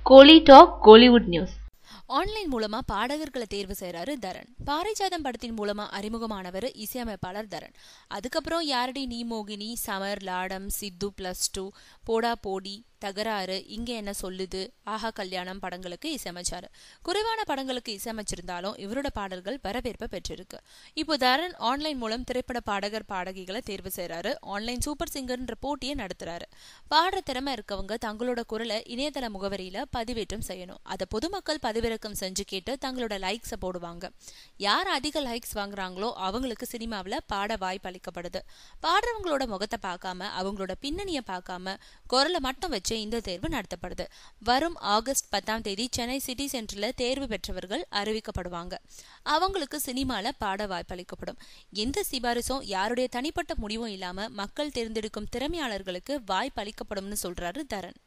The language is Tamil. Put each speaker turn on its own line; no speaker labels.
கோலி டாக் கோலிவுட் நியூஸ்.
ஆன்லைன் மூலமா பாடகர்களை தேர்வு செய்யறாரு தரன். பாரிஜாதம் படத்தின் மூலமா அறிமுகமானவர் இசையமைப்பாளர் தரன். அதுக்கப்புறம் யாரடி நீ மோகினி, சமர், லாடம், சித்து +2, போடா போடி, தகராறு, இங்க என்ன சொல்லுது, ஆஹா கல்யாணம் படங்களுக்கு இசையமைச்சாரு. குறைவான படங்களுக்கு இசையமைச்சிருந்தாலும் இவரோட பாடல்கள் வரவேற்பை பெற்றிருக்கு. இப்போ தரன் ஆன்லைன் மூலம் திரைப்பட பாடகர் பாடகிகளை தேர்வு செய்யறாரு. ஆன்லைன் சூப்பர் சிங்கர்ன்ற போட்டியை நடத்துறாரு. பாடுற திறமை இருக்கவங்க தங்களோட குரலை இணையதள முகவரியில பதிவேற்றம் செய்யணும். அதை பொதுமக்கள் பதிவிறக்கம் செஞ்சு கேட்டு தங்களோட லைக்ஸை போடுவாங்க. யார் அதிக லைக்ஸ் வாங்குறாங்களோ அவங்களுக்கு சினிமாவில் பாட வாய்ப்பு அளிக்கப்படுது. பாடுறவங்களோட முகத்தை பார்க்காம அவங்களோட பின்னணியை பார்க்காம குரலை மட்டும் வச்சு இந்த தேர்வு நடத்தப்படுது. வரும் ஆகஸ்ட் 10 சென்னை சிட்டி சென்டர்ல தேர்வு பெற்றவர்கள் அறிவிக்கப்படுவாங்க. அவங்களுக்கு சினிமால பாட வாய்ப்பு அளிக்கப்படும். எந்த சிபாரிசும் யாருடைய தனிப்பட்ட முடிவும் இல்லாம மக்கள் தேர்ந்தெடுக்கும் திறமையாளர்களுக்கு வாய்ப்பு அளிக்கப்படும்னு சொல்றாரு தரன்.